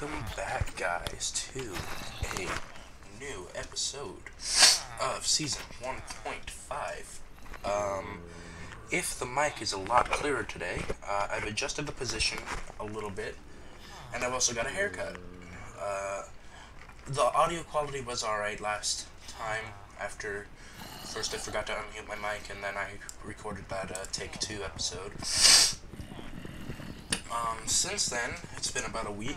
Welcome back, guys, to a new episode of Season 1.5. If the mic is a lot clearer today, I've adjusted the position a little bit, and I've also got a haircut. The audio quality was alright last time. After first I forgot to unmute my mic, and then I recorded that take 2 episode. Since then, it's been about a week.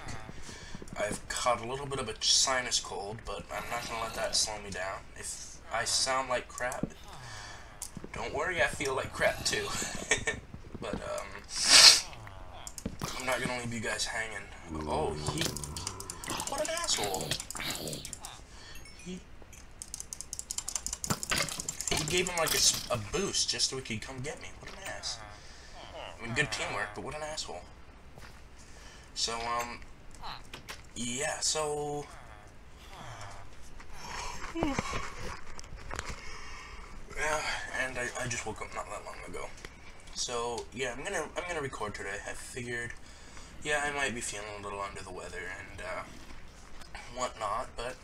I've caught a little bit of a sinus cold, but I'm not going to let that slow me down. If I sound like crap, don't worry, I feel like crap too. But, I'm not going to leave you guys hanging. Oh, what an asshole. He gave him like a boost just so he could come get me. What an ass. I mean, good teamwork, but what an asshole. So, yeah, so... yeah, and I just woke up not that long ago. So, yeah, I'm gonna record today. I figured, yeah, I might be feeling a little under the weather and, whatnot, but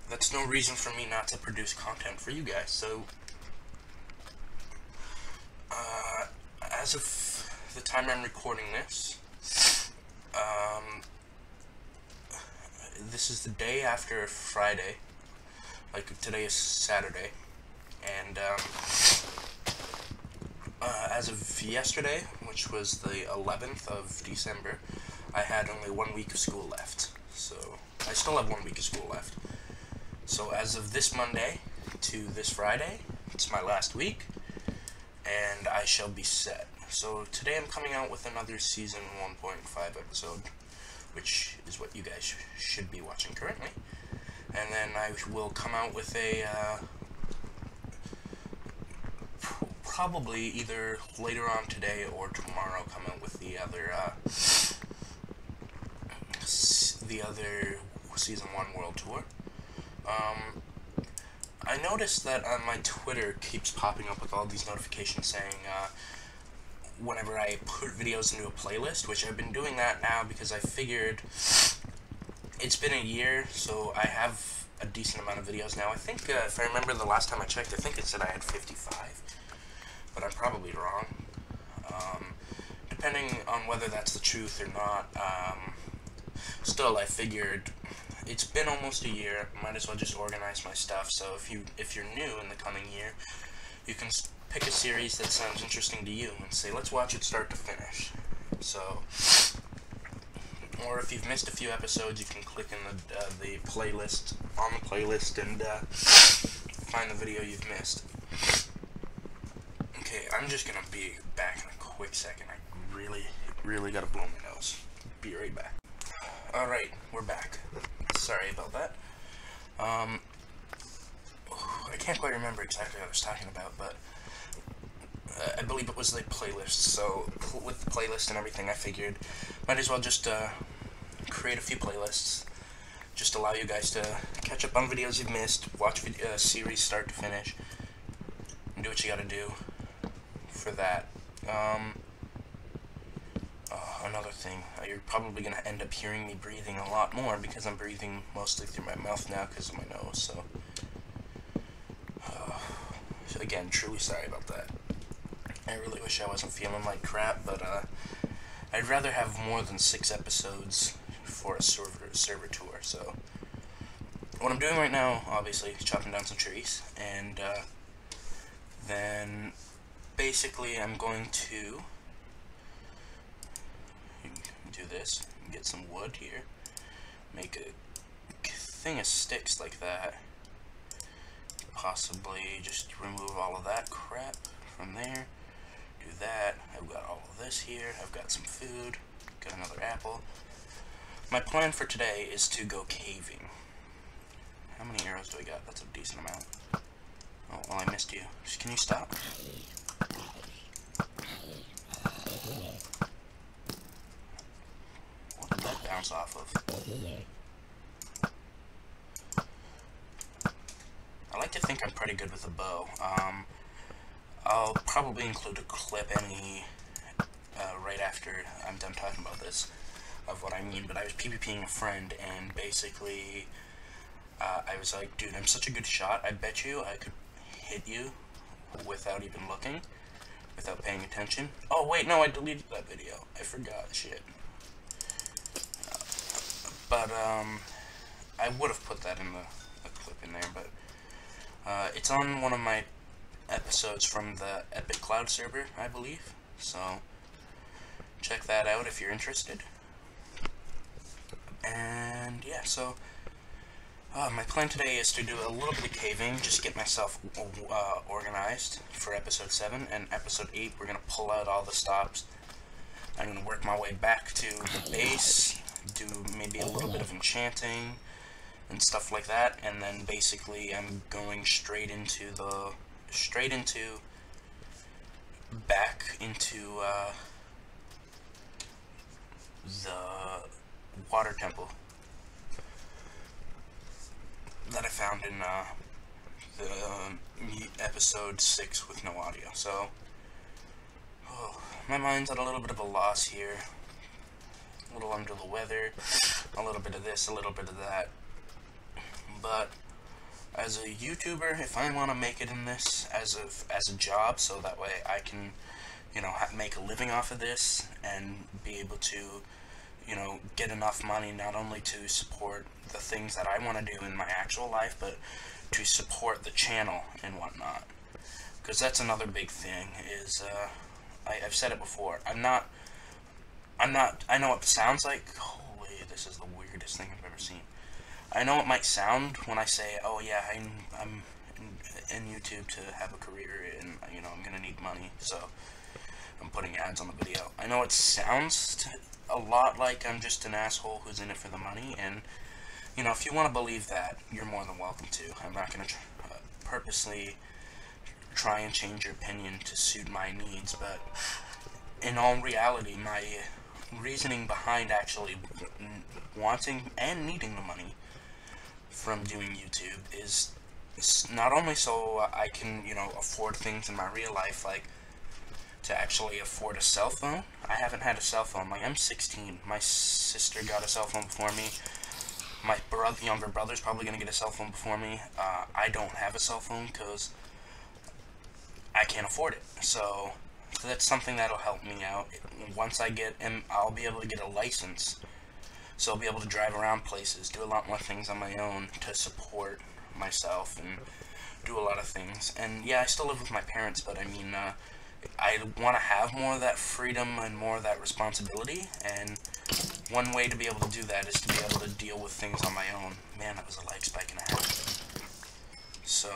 that's no reason for me not to produce content for you guys. So, as of the time I'm recording this, this is the day after Friday. Like, today is Saturday, and as of yesterday, which was the 11th of December, I had only 1 week of school left. So I still have 1 week of school left. So as of this Monday to this Friday, it's my last week, and I shall be set. So today I'm coming out with another Season 1.5 episode, which is what you guys should be watching currently. And then I will come out with a, probably either later on today or tomorrow, come out with the other Season 1 World Tour. I noticed that my Twitter keeps popping up with all these notifications saying, whenever I put videos into a playlist, which I've been doing that now because I figured it's been a year, so I have a decent amount of videos now. I think, if I remember the last time I checked, I think it said I had 55, but I'm probably wrong. Depending on whether that's the truth or not, still, I figured it's been almost a year, might as well just organize my stuff, so if you're new in the coming year, you can pick a series that sounds interesting to you and say, let's watch it start to finish. So, or if you've missed a few episodes, you can click in the playlist, on the playlist, and find the video you've missed. Okay, I'm just gonna be back in a quick second. I really gotta blow my nose. Be right back. Alright, we're back. Sorry about that. I can't quite remember exactly what I was talking about, but I believe it was the playlist. So with the playlist and everything, I figured might as well just create a few playlists, just allow you guys to catch up on videos you've missed, watch series start to finish, and do what you gotta do for that. Another thing, you're probably going to end up hearing me breathing a lot more because I'm breathing mostly through my mouth now because of my nose, so again, truly sorry about that. I really wish I wasn't feeling like crap, but I'd rather have more than 6 episodes for a server tour. So what I'm doing right now, obviously, is chopping down some trees, and then basically I'm going to do this, get some wood here, make a thing of sticks like that, possibly just remove all of that crap from there, do that. I've got all of this here, I've got some food, got another apple. My plan for today is to go caving. How many arrows do I got? That's a decent amount. Oh, well, I missed you. Can you stop? What did that bounce off of? I like to think I'm pretty good with a bow. I'll probably include a clip right after I'm done talking about this, of what I mean, but I was PvPing a friend, and basically, I was like, dude, I'm such a good shot, I bet you I could hit you without even looking, without paying attention. Oh, wait, no, I deleted that video. I forgot, shit. But, I would have put that in the clip in there, but, it's on one of my episodes from the Epic Cloud server, I believe, so check that out if you're interested. And yeah, so my plan today is to do a little bit of caving, just get myself organized for episode 7, and episode 8 we're gonna pull out all the stops. I'm gonna work my way back to the base, do maybe a little bit of enchanting and stuff like that, and then basically I'm going back into the water temple that I found in the episode 6 with no audio. So my mind's at a little bit of a loss here, a little under the weather, a little bit of this, a little bit of that. But as a YouTuber, if I want to make it in this as a job, so that way I can, you know, make a living off of this and be able to, you know, get enough money not only to support the things that I want to do in my actual life, but to support the channel and whatnot. Because that's another big thing, is, I've said it before, I know what it sounds like. Holy, this is the weirdest thing I've ever seen. I know it might sound when I say, oh yeah, I'm in YouTube to have a career, and, you know, I'm gonna need money, so I'm putting ads on the video. I know it sounds a lot like I'm just an asshole who's in it for the money, and, you know, if you want to believe that, you're more than welcome to. I'm not gonna purposely try and change your opinion to suit my needs, but in all reality, my reasoning behind actually wanting and needing the money from doing YouTube is not only so I can, you know, afford things in my real life, like to actually afford a cell phone. I haven't had a cell phone. Like, I'm 16. My sister got a cell phone before me. My younger brother's probably gonna get a cell phone before me. I don't have a cell phone because I can't afford it. So that's something that'll help me out. Once I get, and I'll be able to get a license. So I'll be able to drive around places, do a lot more things on my own to support myself and do a lot of things. And yeah, I still live with my parents, but I mean, I want to have more of that freedom and more of that responsibility, and one way to be able to do that is to be able to deal with things on my own. Man, that was a light spike and a half. So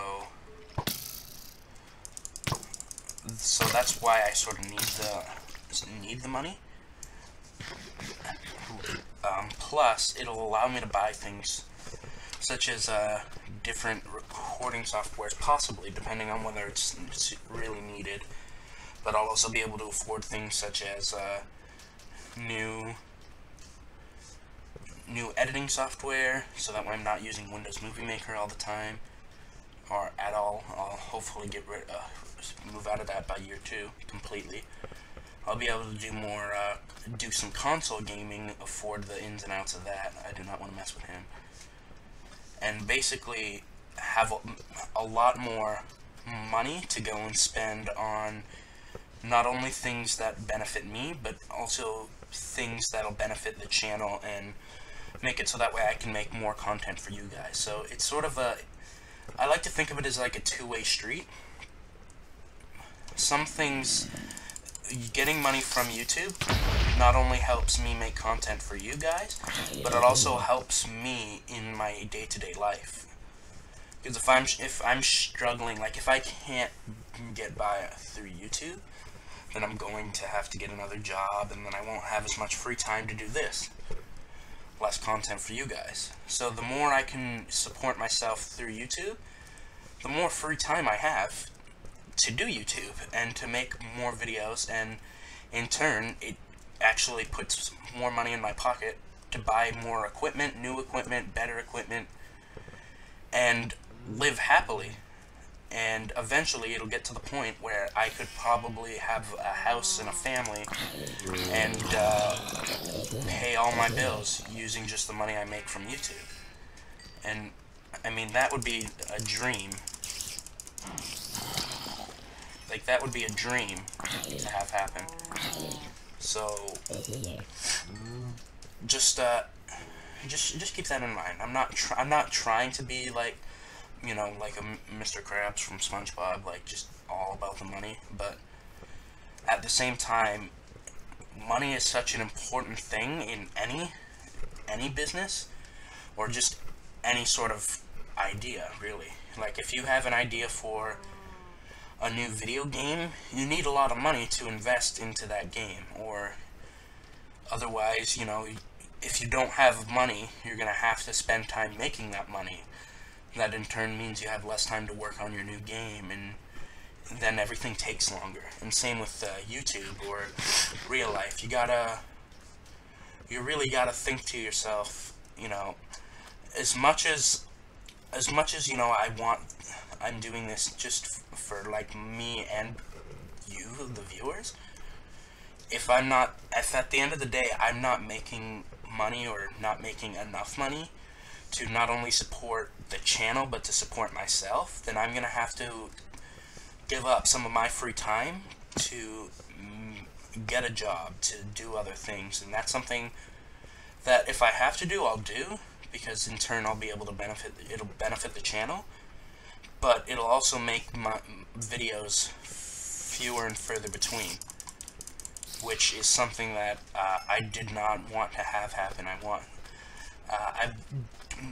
that's why I sort of need the money. Plus, it'll allow me to buy things such as different recording softwares, possibly, depending on whether it's really needed. But I'll also be able to afford things such as new editing software, so that way I'm not using Windows Movie Maker all the time, or at all. I'll hopefully move out of that by year 2 completely. I'll be able to do more, do some console gaming, afford the ins and outs of that. I do not want to mess with him. And basically have a lot more money to go and spend on not only things that benefit me, but also things that'll benefit the channel and make it so that way I can make more content for you guys. So it's sort of I like to think of it as like a two-way street. Some things, getting money from YouTube not only helps me make content for you guys, but it also helps me in my day-to-day life. Because if I'm struggling, like if I can't get by through YouTube, then I'm going to have to get another job, and then I won't have as much free time to do this. Less content for you guys. So the more I can support myself through YouTube, the more free time I have to do YouTube and to make more videos, and in turn it actually puts more money in my pocket to buy more equipment, new equipment, better equipment, and live happily. and eventually it'll get to the point where I could probably have a house and a family and pay all my bills using just the money I make from YouTube. And I mean, that would be a dream. Like, that would be a dream to have happen. So just keep that in mind. I'm not trying to be like, you know, like a Mr. Krabs from SpongeBob, like just all about the money, but at the same time, money is such an important thing in any business, or just any sort of idea, really. Like, if you have an idea for a new video game, you need a lot of money to invest into that game, or otherwise, you know, if you don't have money, you're gonna have to spend time making that money. That in turn means you have less time to work on your new game, and then everything takes longer. And same with YouTube or real life. You really gotta think to yourself, you know, as much as you know, I'm doing this just for like me and you, the viewers. If at the end of the day, I'm not making money or not making enough money to not only support the channel but to support myself, then I'm gonna have to give up some of my free time to get a job, to do other things. And that's something that if I have to do, I'll do, because in turn I'll be able to it'll benefit the channel, but it'll also make my videos fewer and further between, which is something that I did not want to have happen. I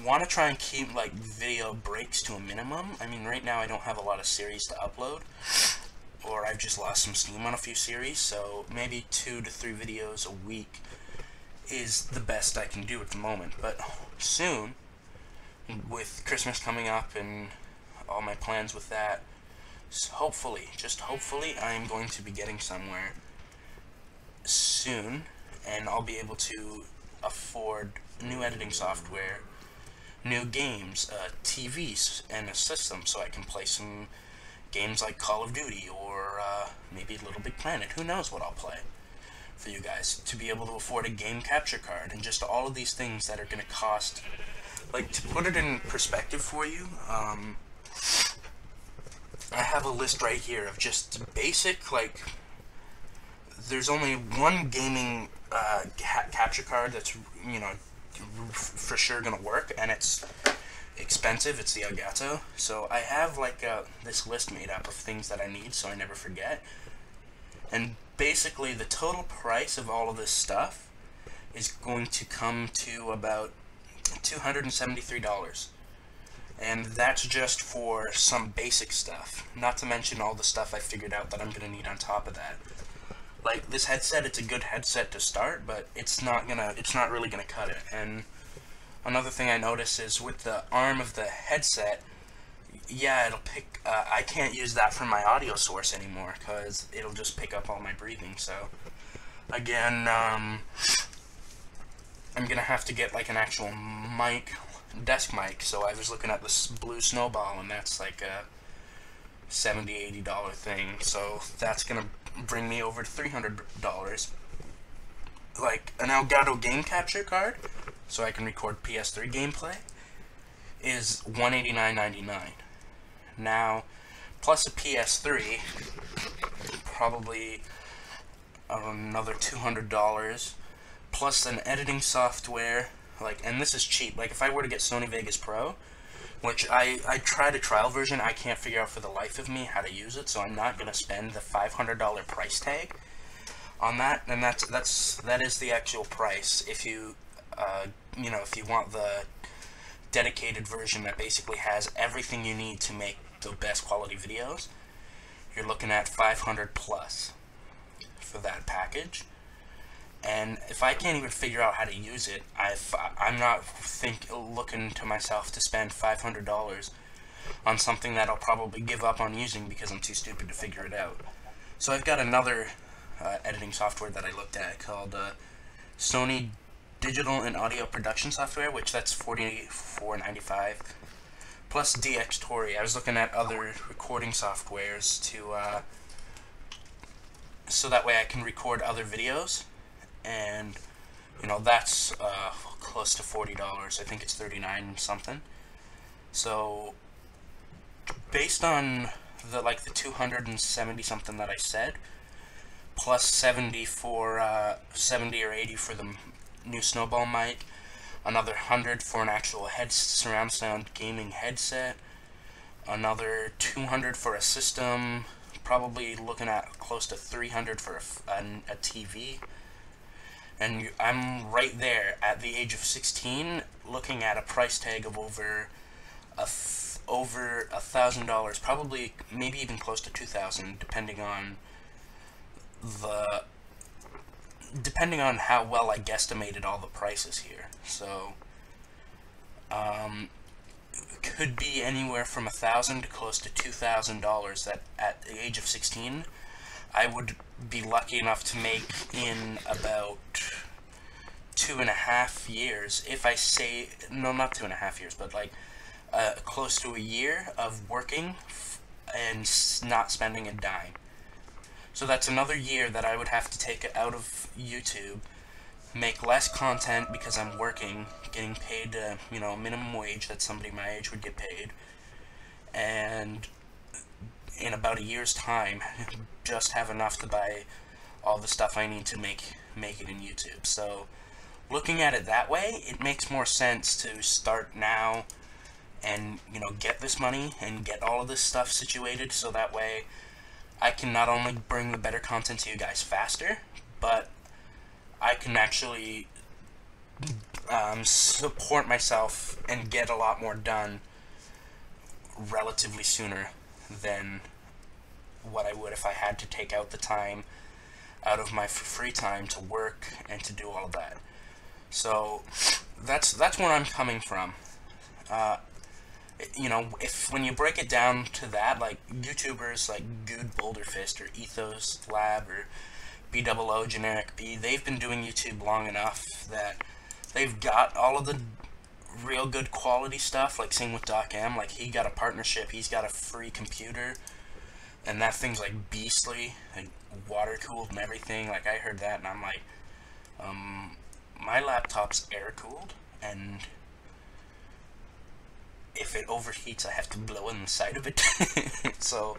want to try and keep like video breaks to a minimum. I mean, right now I don't have a lot of series to upload, or I've just lost some steam on a few series, so maybe 2 to 3 videos a week is the best I can do at the moment. But soon, with Christmas coming up and all my plans with that, hopefully, just hopefully, I am going to be getting somewhere soon, and I'll be able to afford new editing software, new games, TVs, and a system so I can play some games like Call of Duty or maybe Little Big Planet. Who knows what I'll play for you guys, to be able to afford a game capture card, and just all of these things that are going to cost. Like, to put it in perspective for you, I have a list right here of just basic, like, there's only one gaming capture card that's, you know, for sure gonna work, and it's expensive. It's the Elgato. So I have like this list made up of things that I need so I never forget. And basically the total price of all of this stuff is going to come to about $273. And that's just for some basic stuff, not to mention all the stuff I figured out that I'm gonna need on top of that. Like, this headset, it's a good headset to start, but it's not really gonna cut it. And another thing I noticed is with the arm of the headset, yeah, it'll pick, I can't use that for my audio source anymore, because it'll just pick up all my breathing. So, again, I'm gonna have to get like an actual mic, desk mic. So I was looking at this Blue Snowball, and that's like a $70–80 thing. So that's gonna bring me over to $300. Like, an Elgato game capture card, so I can record PS3 gameplay, is $189.99. Now, plus a PS3, probably another $200, plus an editing software, like, and this is cheap. Like, if I were to get Sony Vegas Pro, which I tried a trial version, I can't figure out for the life of me how to use it, so I'm not gonna spend the $500 price tag on that. And that is the actual price. If you you know, if you want the dedicated version that basically has everything you need to make the best quality videos, you're looking at $500 plus for that package. And if I can't even figure out how to use it, I'm not looking to myself to spend $500 on something that I'll probably give up on using because I'm too stupid to figure it out. So I've got another editing software that I looked at called Sony Digital and Audio Production Software, which that's $44.95 plus DxTory. I was looking at other recording softwares to so that way I can record other videos, and you know that's close to $40. I think it's 39 something. So based on the 270 something that I said, plus 70 for 70 or 80 for the new Snowball mic, another 100 for an actual surround sound gaming headset, another 200 for a system, probably looking at close to 300 for a TV, and I'm right there at the age of 16, looking at a price tag of over $1,000, probably maybe even close to 2,000, depending on how well I guesstimated all the prices here. So could be anywhere from $1,000 to close to $2,000 that at the age of 16 I would be lucky enough to make in about 2.5 years, if I say, no, not 2.5 years, but close to a year of working and not spending a dime. So that's another year that I would have to take out of YouTube, make less content because I'm working, getting paid, minimum wage that somebody my age would get paid, and in about a year's time, just have enough to buy all the stuff I need to make it in YouTube. So looking at it that way, it makes more sense to start now and get this money and get all of this stuff situated, so that way I can not only bring the better content to you guys faster, but I can actually support myself and get a lot more done relatively sooner than what I would if I had to take out the time out of my free time to work and to do all of that. So that's where I'm coming from. When you break it down to that, like YouTubers like Good Boulderfist or Ethos Lab or BOO Generic B, they've been doing YouTube long enough that they've got all of the real good quality stuff, like same with Doc M. Like, he got a partnership, he's got a free computer, and that thing's like beastly, like water cooled and everything. Like, I heard that and I'm like, my laptop's air cooled, and if it overheats, I have to blow in the side of it. So,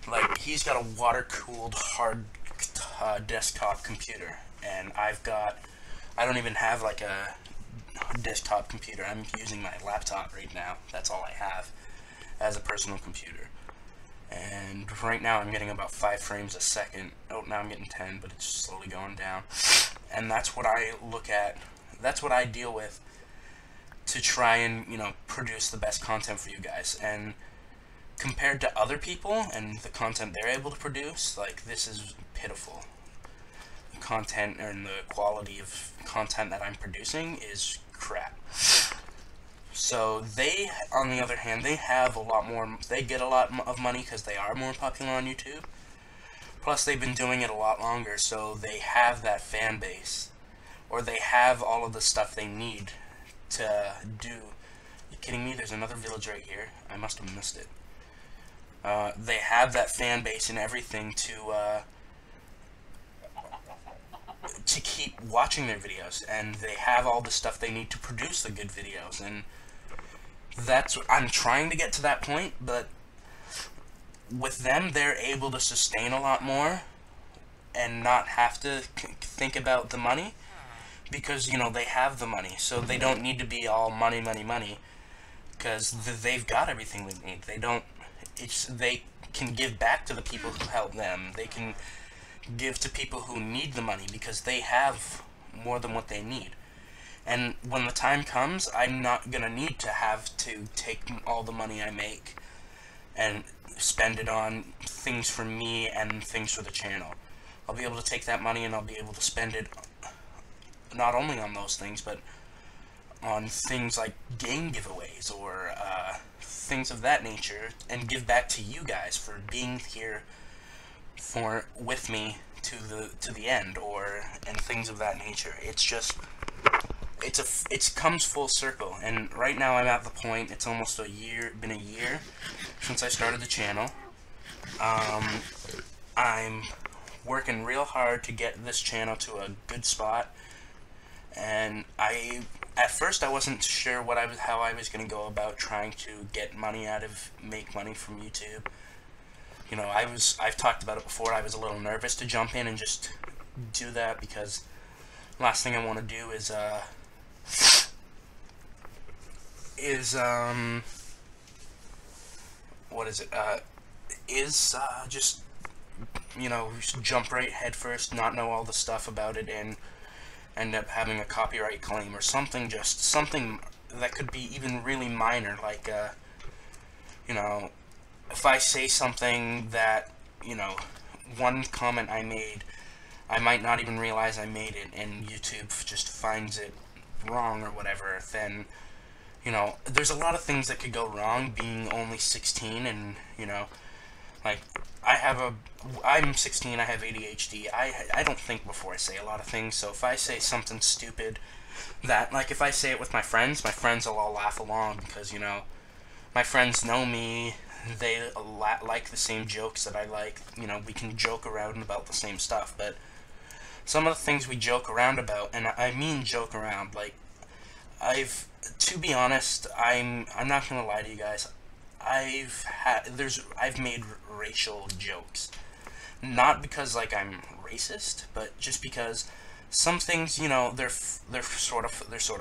like, he's got a water-cooled hard desktop computer, and I don't even have like a desktop computer. I'm using my laptop right now. That's all I have as a personal computer. And right now I'm getting about 5 frames a second. Oh, now I'm getting 10, but it's slowly going down. And that's what I look at. That's what I deal with to try and, produce the best content for you guys. And compared to other people and the content they're able to produce, like, this is pitiful. The content and the quality of content that I'm producing is crap. So they, on the other hand, they have a lot more, they get a lot of money because they are more popular on YouTube. Plus, they've been doing it a lot longer, so they have that fan base, or they have all of the stuff they need to do. You kidding me? There's another village right here. I must have missed it. They have that fan base and everything to keep watching their videos, and they have all the stuff they need to produce the good videos, and I'm trying to get to that point, but with them, they're able to sustain a lot more and not have to think about the money, because, they have the money, so they don't need to be all money, because they've got everything they need. They can give back to the people who help them. They can give to people who need the money because they have more than what they need. And when the time comes, I'm not going to need to have to take all the money I make and spend it on things for me and things for the channel. I'll be able to take that money and I'll be able to spend it not only on those things, but on things like game giveaways or things of that nature, and give back to you guys for being here with me to the end, and things of that nature. It's it comes full circle, and right now I'm at the point. It's almost been a year since I started the channel. I'm working real hard to get this channel to a good spot, and at first I wasn't sure how I was going to go about trying to make money from YouTube. You know, I've talked about it before. I was a little nervous to jump in and just do that, because last thing I want to do is what is it? Just, you know, jump right head first, not know all the stuff about it, and end up having a copyright claim or something. Just something that could be even really minor, like you know, if I say something that, you know, one comment I made, I might not even realize I made it, and YouTube just finds it wrong or whatever, then, you know, there's a lot of things that could go wrong being only 16, and, you know, like, I'm 16, I have ADHD, I don't think before I say a lot of things, so if I say something stupid that, like, if I say it with my friends will all laugh along, because, you know, my friends know me, they like the same jokes that I like, you know, we can joke around about the same stuff, but some of the things we joke around about, and I mean joke around, like, to be honest, I'm not gonna lie to you guys, I've made racial jokes, not because, like, I'm racist, but just because some things, you know, they're sort of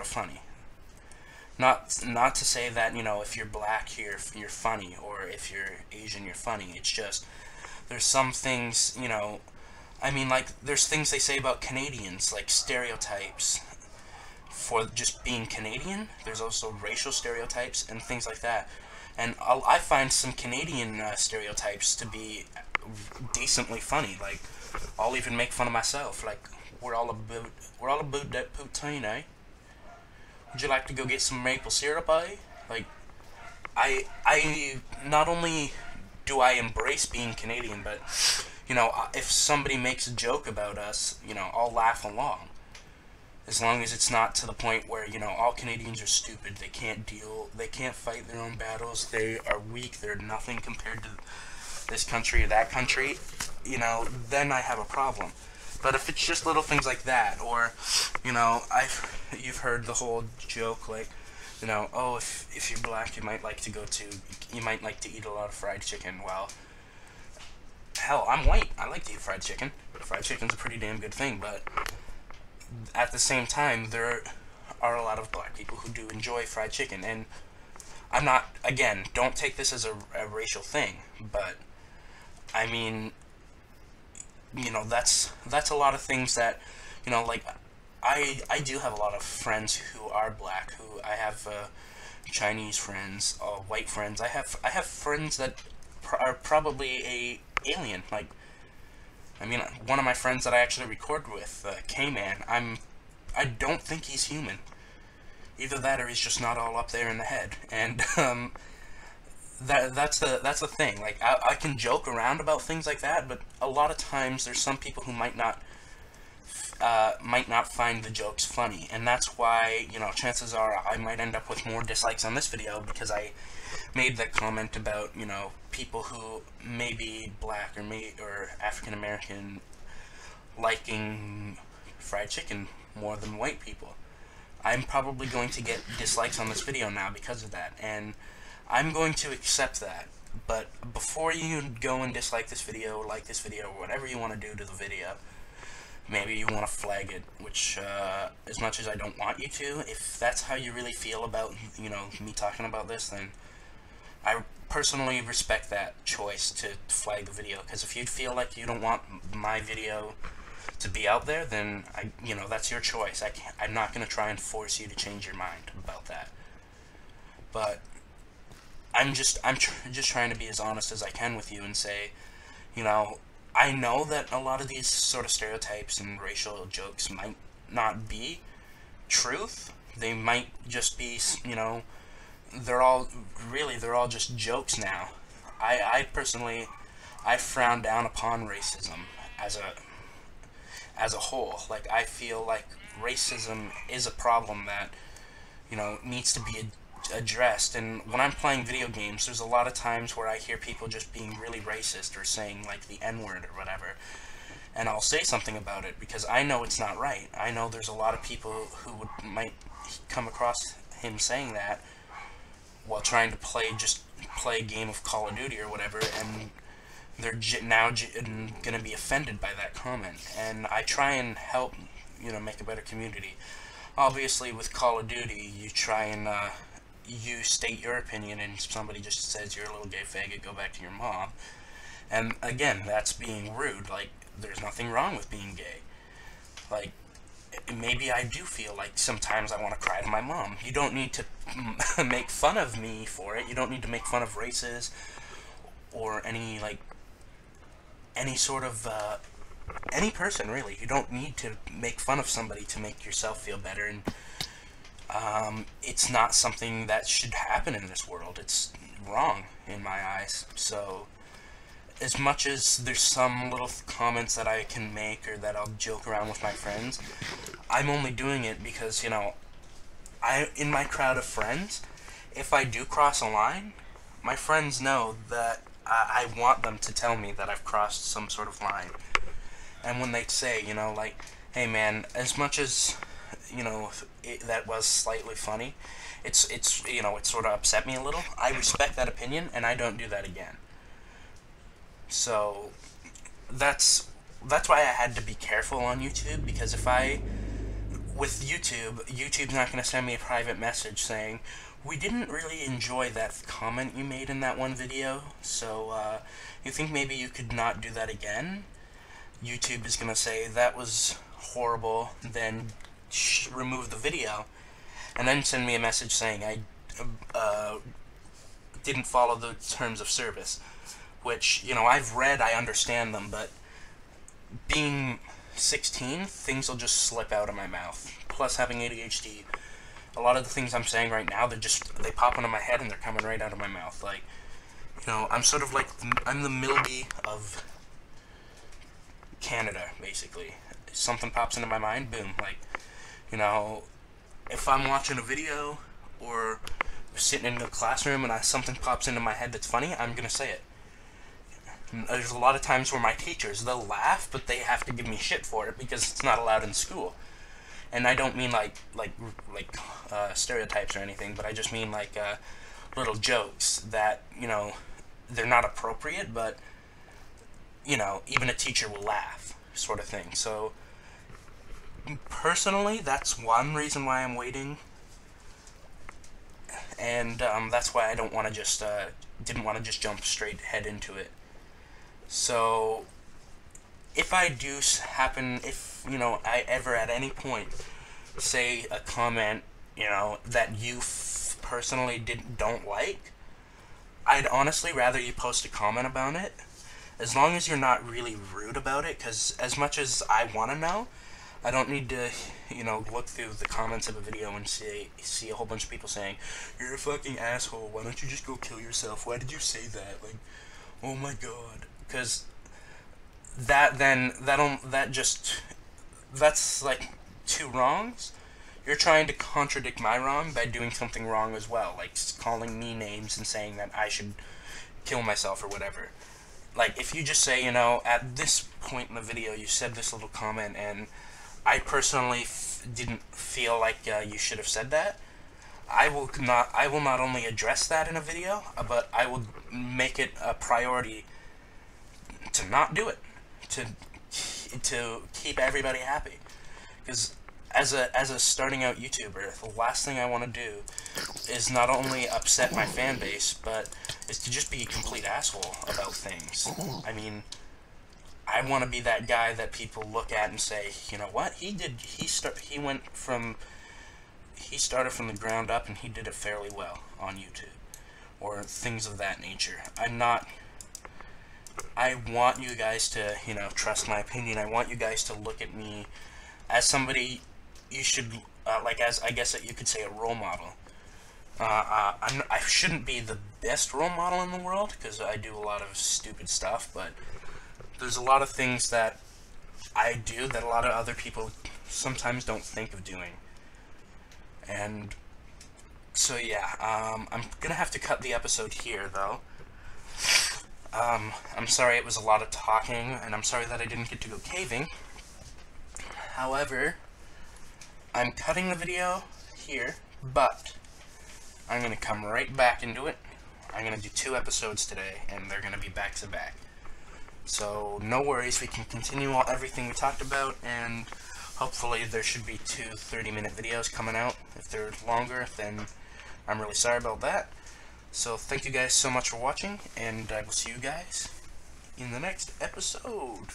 funny. Not to say that, you know, if you're black you're funny, or if you're Asian you're funny. It's just there's some things, you know, I mean, like, there's things they say about Canadians, like stereotypes for just being Canadian. There's also racial stereotypes and things like that. And I find some Canadian stereotypes to be decently funny. Like, I'll even make fun of myself. Like, we're all about that poutine, eh? Would you like to go get some maple syrup, eh? Like, I not only do I embrace being Canadian, but, you know, if somebody makes a joke about us, you know, I'll laugh along. As long as it's not to the point where, you know, all Canadians are stupid, they can't fight their own battles, they are weak, they're nothing compared to this country or that country, you know, then I have a problem. But if it's just little things like that, or, you know, you've heard the whole joke, like, you know, oh, if you're black, you might like to eat a lot of fried chicken. Well, hell, I'm white. I like to eat fried chicken. Fried chicken's a pretty damn good thing, but at the same time, there are a lot of black people who do enjoy fried chicken, and I'm not, again, don't take this as a racial thing, but, I mean, you know, that's a lot of things that, you know, like, I do have a lot of friends who are black, who I have Chinese friends, white friends. I have friends that are probably a alien. Like, I mean, one of my friends that I actually record with, K-Man, I don't think he's human. Either that or he's just not all up there in the head. And that's the thing. Like, I can joke around about things like that, but a lot of times there's some people who might not find the jokes funny, and that's why, you know, chances are I might end up with more dislikes on this video, because I made that comment about, you know, people who may be black or African American liking fried chicken more than white people. I'm probably going to get dislikes on this video now because of that, and I'm going to accept that. But before you go and dislike this video, like this video, or whatever you want to do to the video, maybe you want to flag it, which, as much as I don't want you to, if that's how you really feel about, you know, me talking about this, then I personally respect that choice to flag the video, because if you feel like you don't want my video to be out there, then, you know, that's your choice. I'm not going to try and force you to change your mind about that. But I'm just trying to be as honest as I can with you and say, you know, I know that a lot of these sort of stereotypes and racial jokes might not be truth. They might just be, you know, they're all just jokes now. I personally, I frown down upon racism as a whole. Like, I feel like racism is a problem that, you know, needs to be addressed. And when I'm playing video games, there's a lot of times where I hear people just being really racist or saying, like, the N-word or whatever. And I'll say something about it because I know it's not right. I know there's a lot of people who might come across him saying that while trying to play a game of Call of Duty or whatever, and they're now going to be offended by that comment. And I try and help, you know, make a better community. Obviously, with Call of Duty, you try and you state your opinion, and somebody just says you're a little gay faggot, go back to your mom. And again, that's being rude. Like, there's nothing wrong with being gay. Like, maybe I do feel like sometimes I want to cry to my mom. You don't need to make fun of me for it. You don't need to make fun of races or any sort of any person, really. You don't need to make fun of somebody to make yourself feel better. And it's not something that should happen in this world. It's wrong in my eyes. So as much as there's some little comments that I can make or that I'll joke around with my friends, I'm only doing it because, you know, in my crowd of friends, if I do cross a line, my friends know that I want them to tell me that I've crossed some sort of line. And when they say, you know, like, hey man, as much as, you know, that was slightly funny, it's you know, it sort of upset me a little, I respect that opinion and I don't do that again. So that's why I had to be careful on YouTube, because with YouTube's not going to send me a private message saying, we didn't really enjoy that comment you made in that one video, so you think maybe you could not do that again? YouTube is going to say, that was horrible, then remove the video, and then send me a message saying I didn't follow the terms of service. Which, you know, I've read, I understand them, but being 16, things will just slip out of my mouth. Plus, having ADHD, a lot of the things I'm saying right now, they pop into my head and they're coming right out of my mouth. Like, you know, I'm sort of like, I'm the Milby of Canada, basically. Something pops into my mind, boom. Like, you know, if I'm watching a video or sitting in the classroom and something pops into my head that's funny, I'm going to say it. There's a lot of times where my teachers, they'll laugh, but they have to give me shit for it because it's not allowed in school. And I don't mean like stereotypes or anything, but I just mean like little jokes that, you know, they're not appropriate, but, you know, even a teacher will laugh, sort of thing. So personally, that's one reason why I'm waiting, and that's why I don't want to just didn't want to just jump straight head into it. So, if I do if, you know, I ever at any point say a comment, you know, that you personally don't like, I'd honestly rather you post a comment about it, as long as you're not really rude about it, because as much as I want to know, I don't need to, you know, look through the comments of a video and see a whole bunch of people saying, you're a fucking asshole, why don't you just go kill yourself, why did you say that, like, oh my god. Because that's like two wrongs. You're trying to contradict my wrong by doing something wrong as well, like calling me names and saying that I should kill myself or whatever. Like, if you just say, you know, at this point in the video you said this little comment and I personally didn't feel like you should have said that, I will not only address that in a video, but I will make it a priority to not do it, to keep everybody happy. Because as a starting out YouTuber, the last thing I want to do is not only upset my fan base, but is to just be a complete asshole about things. I mean, I want to be that guy that people look at and say, you know what, he started from the ground up and he did it fairly well on YouTube, or things of that nature. I want you guys to, you know, trust my opinion. I want you guys to look at me as somebody you should, like, as, I guess that you could say, a role model. I shouldn't be the best role model in the world, because I do a lot of stupid stuff, but there's a lot of things that I do that a lot of other people sometimes don't think of doing. And so yeah, I'm gonna have to cut the episode here though. I'm sorry it was a lot of talking, and I'm sorry that I didn't get to go caving. However, I'm cutting the video here, but I'm gonna come right back into it. I'm gonna do 2 episodes today, and they're gonna be back to back. So no worries, we can continue everything we talked about, and hopefully there should be 2 30-minute videos coming out. If they're longer, then I'm really sorry about that. So thank you guys so much for watching, and I will see you guys in the next episode.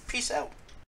Peace out.